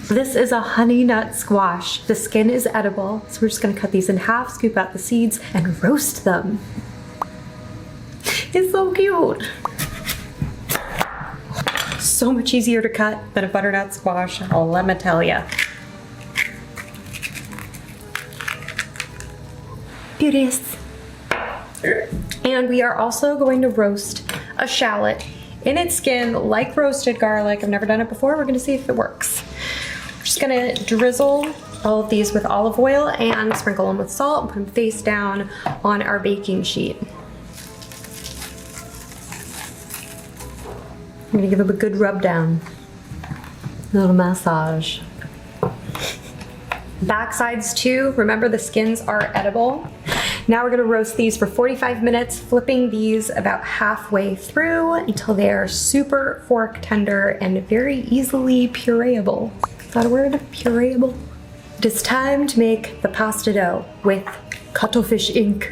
This is a honey nut squash. The skin is edible, so we're just gonna cut these in half, scoop out the seeds, and roast them. It's so cute. So much easier to cut than a butternut squash, let me tell ya. Beauties. And we are also going to roast a shallot in its skin like roasted garlic. I've never done it before. We're gonna see if it works. We're just gonna drizzle all of these with olive oil and sprinkle them with salt and put them face down on our baking sheet. I'm gonna give them a good rub down. A little massage. Back sides too, remember the skins are edible. Now we're gonna roast these for 45 minutes, flipping these about halfway through until they are super fork tender and very easily pureeable. Is that a word? Pureeable? It is time to make the pasta dough with Cuttlefish Inc.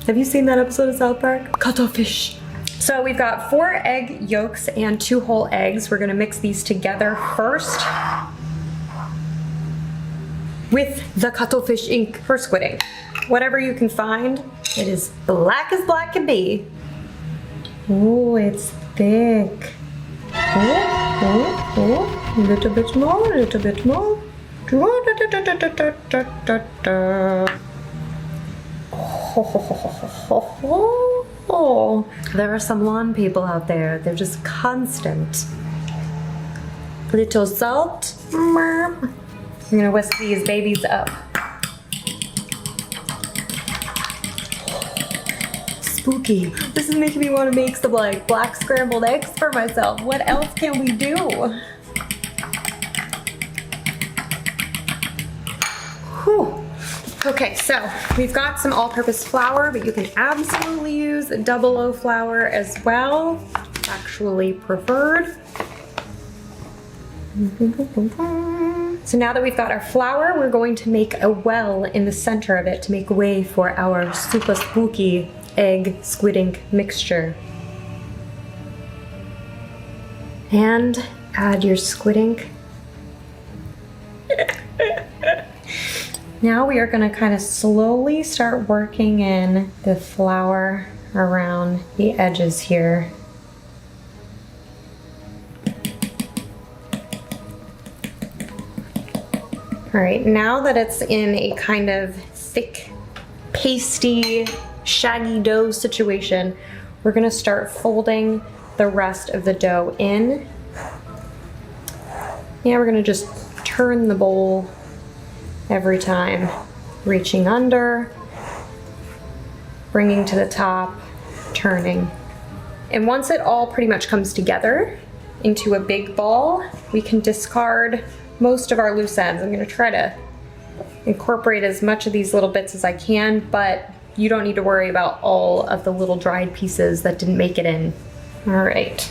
Have you seen that episode of South Park? Cuttlefish. So we've got 4 egg yolks and 2 whole eggs. We're gonna mix these together first with the Cuttlefish Inc. for squidding. Whatever you can find. It is black as black can be. Oh, it's thick. Oh, a little bit more, a little bit more. Oh, there are some lawn people out there. They're just constant. Little salt. I'm gonna whisk these babies up. Spooky. This is making me want to make some like black scrambled eggs for myself. What else can we do? Whew. Okay, so we've got some all-purpose flour, but you can absolutely use double O flour as well. Actually preferred. So now that we've got our flour, we're going to make a well in the center of it to make way for our super spooky egg squid ink mixture. And add your squid ink. Now we are going to kind of slowly start working in the flour around the edges here. All right, now that it's in a kind of thick, pasty, shaggy dough situation, we're gonna start folding the rest of the dough in. Yeah, we're gonna just turn the bowl every time, reaching under, bringing to the top, turning. And once it all pretty much comes together into a big ball, we can discard most of our loose ends. I'm gonna try to incorporate as much of these little bits as I can, but you don't need to worry about all of the little dried pieces that didn't make it in. All right,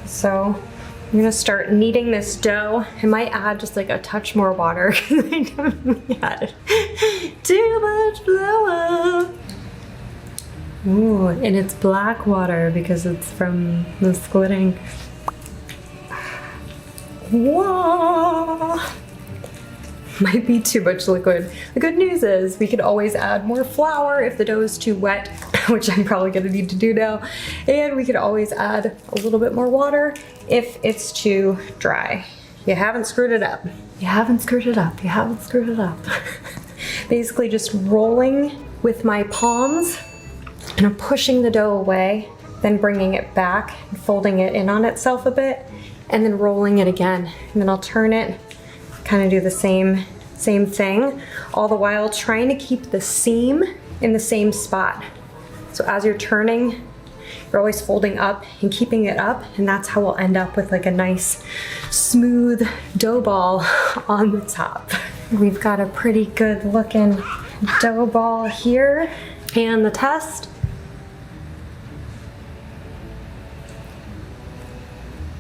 so I'm gonna start kneading this dough. I might add just like a touch more water because I definitely added too much flour. Ooh, and it's black water because it's from the squid ink. Whoa! Might be too much liquid. The good news is we could always add more flour if the dough is too wet, which I'm probably gonna need to do now. And we could always add a little bit more water if it's too dry. You haven't screwed it up. You haven't screwed it up. You haven't screwed it up. Basically just rolling with my palms and I'm pushing the dough away, then bringing it back and folding it in on itself a bit, and then rolling it again. And then I'll turn it, kind of do the same thing, all the while trying to keep the seam in the same spot. So as you're turning, you're always folding up and keeping it up, and that's how we'll end up with like a nice smooth dough ball on the top. We've got a pretty good looking dough ball here. And the test.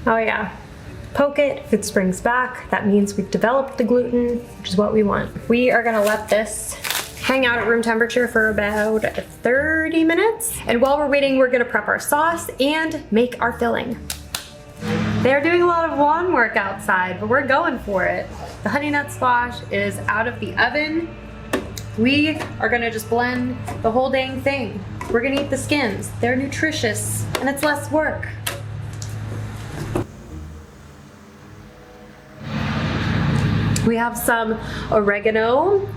Oh yeah. Poke it, if it springs back, that means we've developed the gluten, which is what we want. We are gonna let this hang out at room temperature for about 30 minutes. And while we're waiting, we're gonna prep our sauce and make our filling. They're doing a lot of lawn work outside, but we're going for it. The honey nut squash is out of the oven. We are gonna just blend the whole dang thing. We're gonna eat the skins. They're nutritious and it's less work. We have some oregano.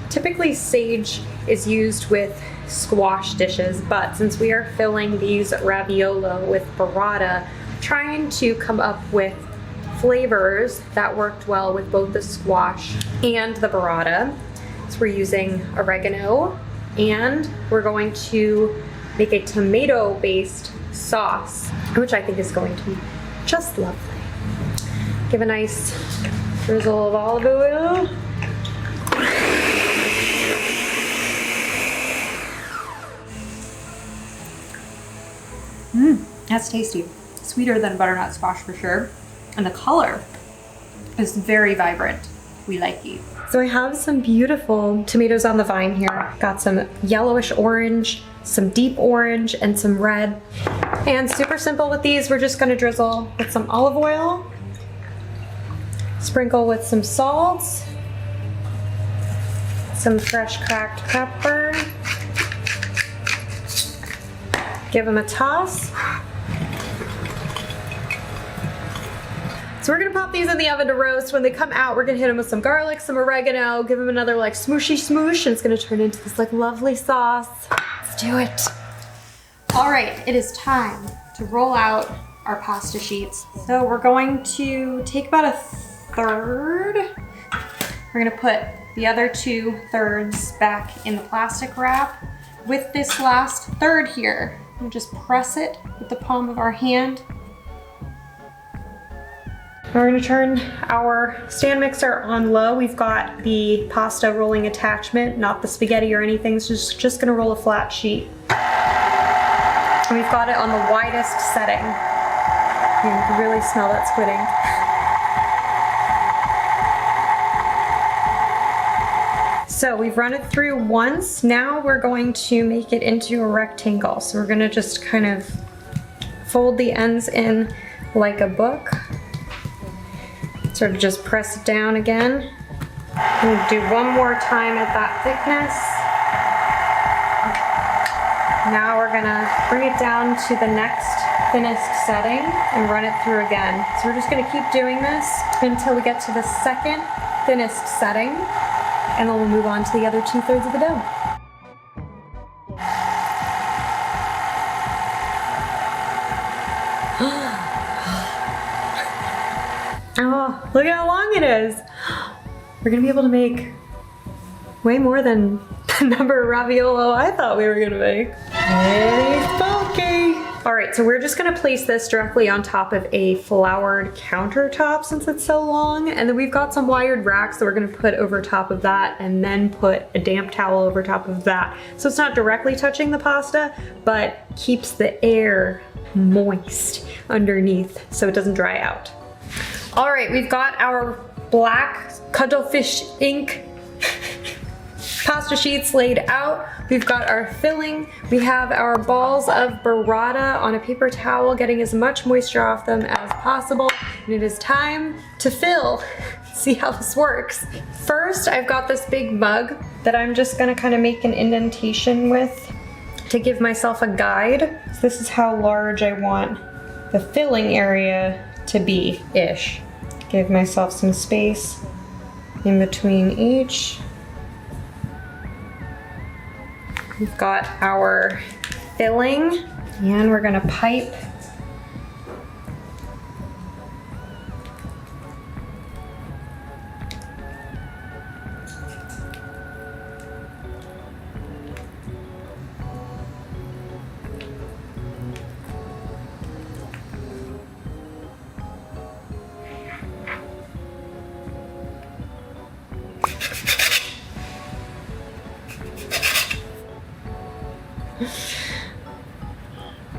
Typically sage is used with squash dishes, but since we are filling these ravioli with burrata, trying to come up with flavors that worked well with both the squash and the burrata. So we're using oregano, and we're going to make a tomato-based sauce, which I think is going to be just lovely. Give a nice drizzle of olive oil. That's tasty. Sweeter than butternut squash for sure. And the color is very vibrant. We like it. So I have some beautiful tomatoes on the vine here. Got some yellowish orange, some deep orange, and some red. And super simple with these, we're just gonna drizzle with some olive oil, sprinkle with some salt, some fresh cracked pepper, give them a toss. So we're gonna pop these in the oven to roast. When they come out, we're gonna hit them with some garlic, some oregano, give them another like smooshy smoosh, and it's gonna turn into this like lovely sauce. Let's do it. All right, it is time to roll out our pasta sheets. So we're going to take about a third. We're gonna put the other 2/3 back in the plastic wrap. With this last third here, we'll just press it with the palm of our hand. We're gonna turn our stand mixer on low. We've got the pasta rolling attachment, not the spaghetti or anything. So just gonna roll a flat sheet. And we've got it on the widest setting. You can really smell that squid ink. So we've run it through once. Now we're going to make it into a rectangle. So we're gonna just kind of fold the ends in like a book. Sort of just press it down again. And do one more time at that thickness. Now we're gonna bring it down to the next thinnest setting and run it through again. So we're just gonna keep doing this until we get to the second thinnest setting, and then we'll move on to the other 2/3 of the dough. Oh, look at how long it is. We're gonna be able to make way more than the number of ravioli I thought we were gonna make. It's bulky. All right, so we're just gonna place this directly on top of a floured countertop since it's so long. And then we've got some wired racks that we're gonna put over top of that and then put a damp towel over top of that. So it's not directly touching the pasta, but keeps the air moist underneath so it doesn't dry out. All right, we've got our black Cuttlefish ink pasta sheets laid out. We've got our filling. We have our balls of burrata on a paper towel, getting as much moisture off them as possible. And it is time to fill. See how this works. First, I've got this big mug that I'm just gonna kind of make an indentation with to give myself a guide. So this is how large I want the filling area to be-ish. Give myself some space in between each. We've got our filling, and we're gonna pipe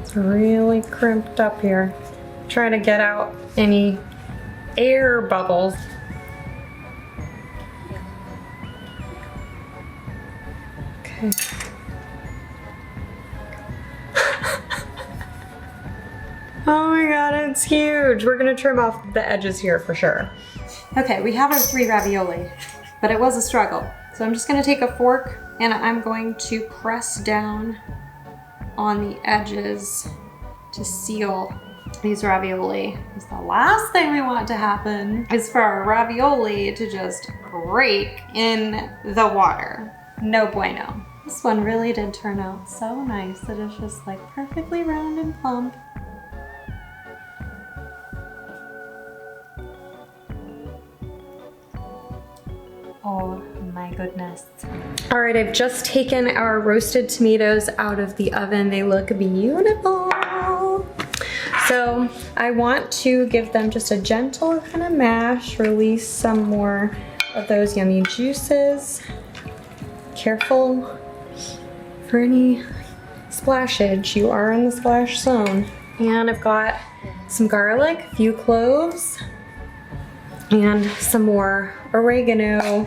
It's really crimped up here. Trying to get out any air bubbles. Oh my god, it's huge. We're gonna trim off the edges here for sure. Okay, we have our 3 ravioli, but it was a struggle. So I'm just gonna take a fork and I'm going to press down on the edges to seal these ravioli. Because the last thing we want to happen is for our ravioli to just break in the water. No bueno. This one really did turn out so nice. It is just like perfectly round and plump. Oh my goodness. All right, I've just taken our roasted tomatoes out of the oven. They look beautiful. So I want to give them just a gentle kind of mash, release some more of those yummy juices. Careful for any splashage. You are in the splash zone. And I've got some garlic, a few cloves, and some more oregano.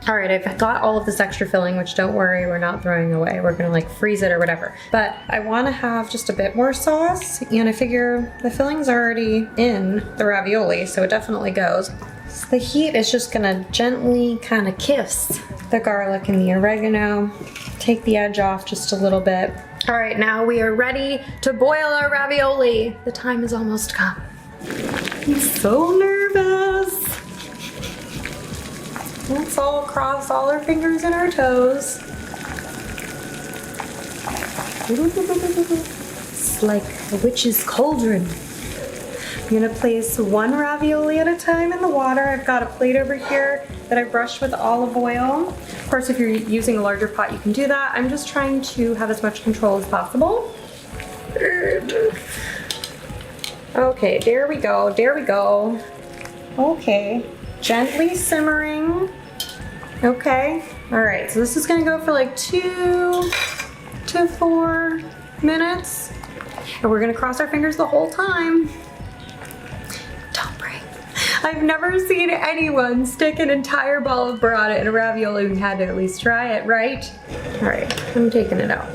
All right, I've got all of this extra filling, which don't worry, we're not throwing away. We're gonna like freeze it or whatever. But I wanna have just a bit more sauce, and I figure the filling's already in the ravioli, so it definitely goes. So the heat is just gonna gently kind of kiss the garlic and the oregano, take the edge off just a little bit. All right, now we are ready to boil our ravioli. The time has almost come. I'm so nervous. Let's all cross all our fingers and our toes. It's like a witch's cauldron. I'm gonna place 1 ravioli at a time in the water. I've got a plate over here that I brushed with olive oil. Of course, if you're using a larger pot, you can do that. I'm just trying to have as much control as possible. Okay, there we go, there we go. Okay, gently simmering. Okay, all right, so this is gonna go for like 2 to 4 minutes. And we're gonna cross our fingers the whole time. Don't break. I've never seen anyone stick an entire ball of burrata in a ravioli. We had to at least try it, right? All right, I'm taking it out.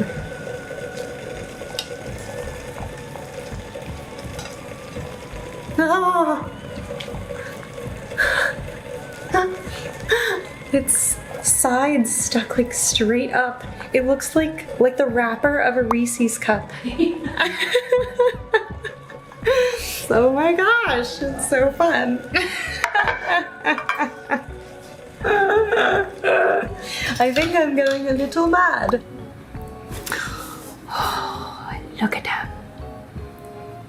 Oh. Its sides stuck like straight up. It looks like the wrapper of a Reese's cup. Oh my gosh, it's so fun. I think I'm going a little mad. Oh, look at them.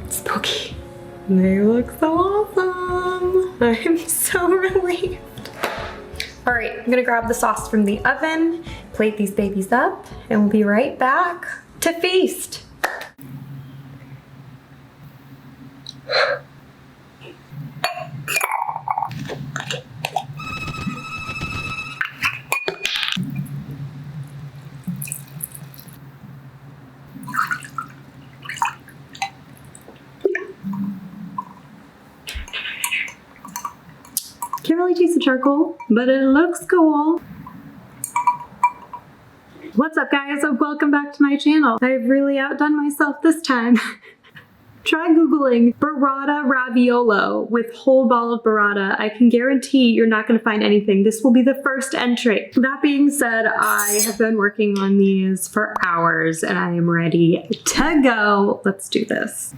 Spooky. They look so awesome. I'm so relieved. All right, I'm gonna grab the sauce from the oven, plate these babies up, and we'll be right back to feast. Can't really taste the charcoal, but it looks cool. What's up guys, welcome back to my channel. I've really outdone myself this time. Try Googling burrata raviolo with whole ball of burrata. I can guarantee you're not gonna find anything. This will be the first entry. That being said, I have been working on these for hours and I am ready to go. Let's do this.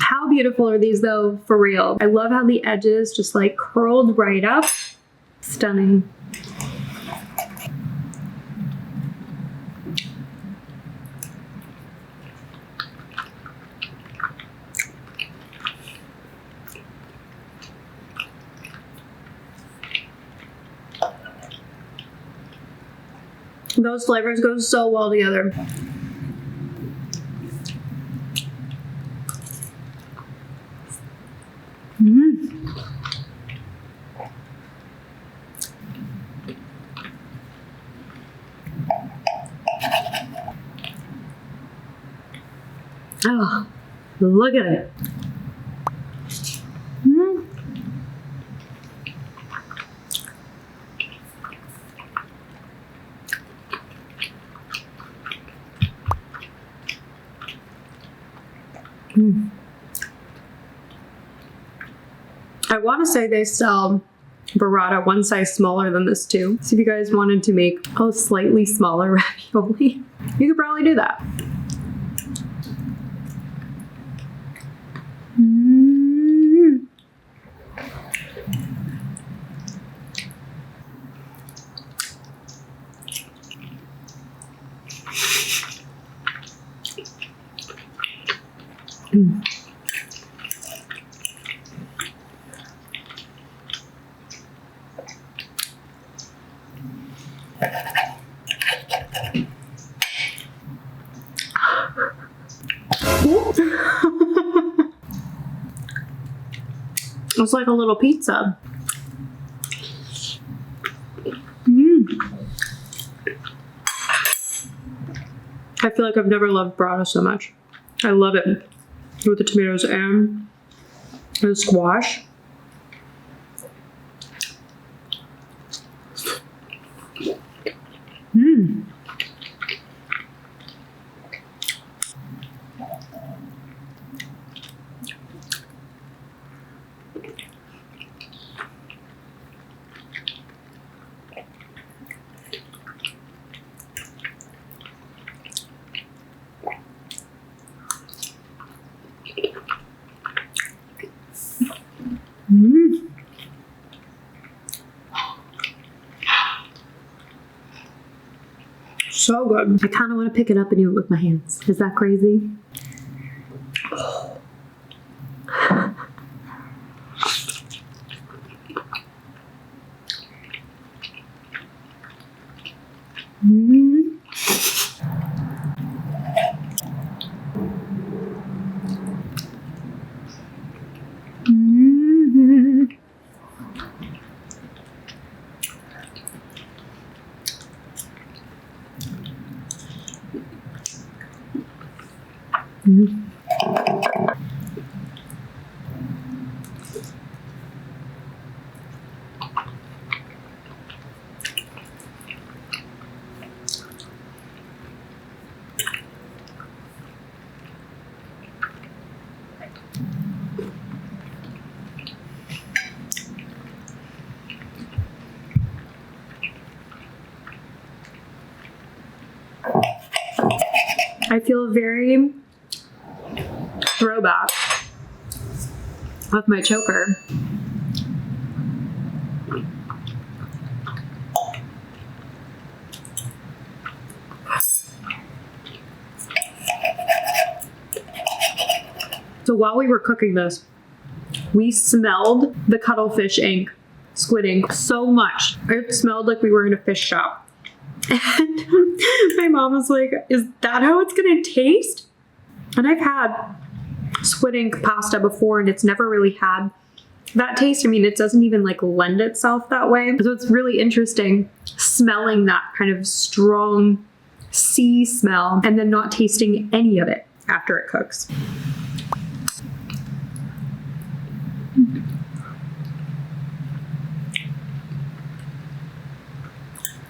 How beautiful are these though, for real? I love how the edges just like curled right up. Stunning. Those flavors go so well together. Oh, look at it. I want to say they sell burrata one size smaller than this too. So if you guys wanted to make a slightly smaller ravioli, you could probably do that. It's like a little pizza. I feel like I've never loved burrata so much. I love it with the tomatoes and the squash. So good. I kind of want to pick it up and eat it with my hands. Is that crazy? I feel very throwback with my choker. So while we were cooking this, we smelled the Cuttlefish ink, squid ink, so much. It smelled like we were in a fish shop. And my mom was like, is that how it's gonna taste? And I've had squid ink pasta before and it's never really had that taste. I mean, it doesn't even like lend itself that way. So it's really interesting smelling that kind of strong sea smell and then not tasting any of it after it cooks.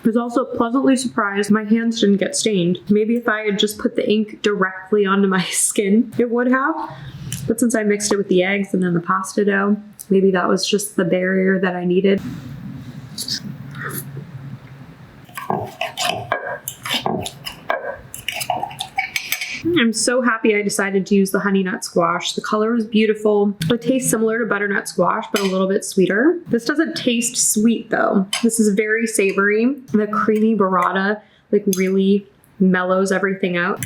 I was also pleasantly surprised my hands didn't get stained. Maybe if I had just put the ink directly onto my skin, it would have. But since I mixed it with the eggs and then the pasta dough, maybe that was just the barrier that I needed. I'm so happy I decided to use the honeynut squash. The color is beautiful. It tastes similar to butternut squash, but a little bit sweeter. This doesn't taste sweet though. This is very savory. The creamy burrata like really mellows everything out.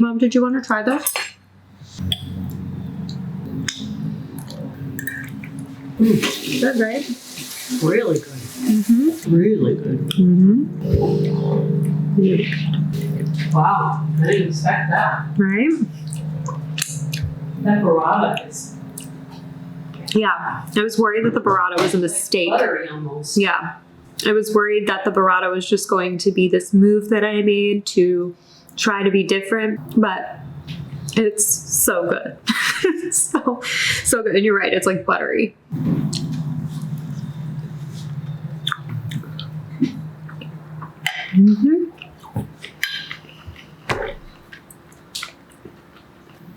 Mom, did you want to try this? Good, right? Really good. Mm-hmm. Really good. Mm-hmm. Wow, I didn't expect that. Right? That burrata is Yeah, I was worried that the burrata was a mistake. buttery almost. Yeah, I was worried that the burrata was just going to be this move that I made to try to be different, but it's so good. So good. And you're right, it's like buttery.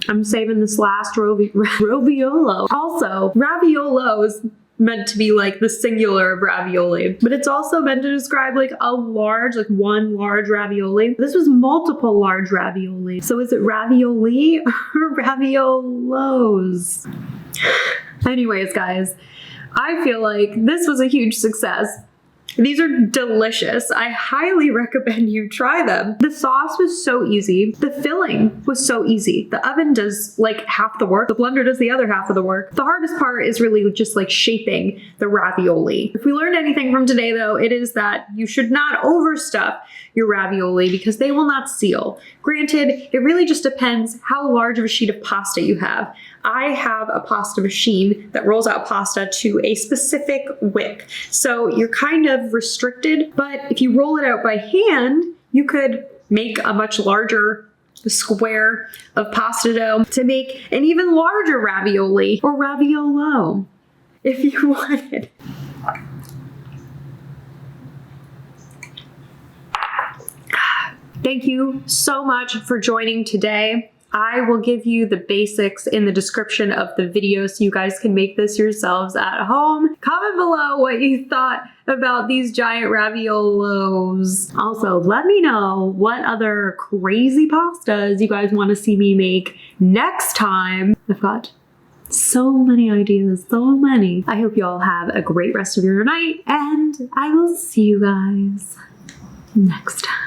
I'm saving this last raviolo. Also, raviolo is meant to be like the singular of ravioli, but it's also meant to describe like a large, like one large ravioli. This was multiple large ravioli. So is it ravioli or raviolos? Anyways, guys, I feel like this was a huge success. These are delicious. I highly recommend you try them. The sauce was so easy. The filling was so easy. The oven does like half the work. The blender does the other half of the work. The hardest part is really just like shaping the ravioli. If we learned anything from today though, it is that you should not overstuff your ravioli because they will not seal. Granted, it really just depends how large of a sheet of pasta you have. I have a pasta machine that rolls out pasta to a specific width. So you're kind of restricted, but if you roll it out by hand, you could make a much larger square of pasta dough to make an even larger ravioli or raviolo if you wanted. Thank you so much for joining today. I will give you the basics in the description of the video so you guys can make this yourselves at home. Comment below what you thought about these giant raviolos. Also, let me know what other crazy pastas you guys want to see me make next time. I've got so many ideas, so many. I hope you all have a great rest of your night, and I will see you guys next time.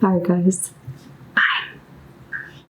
Alright guys.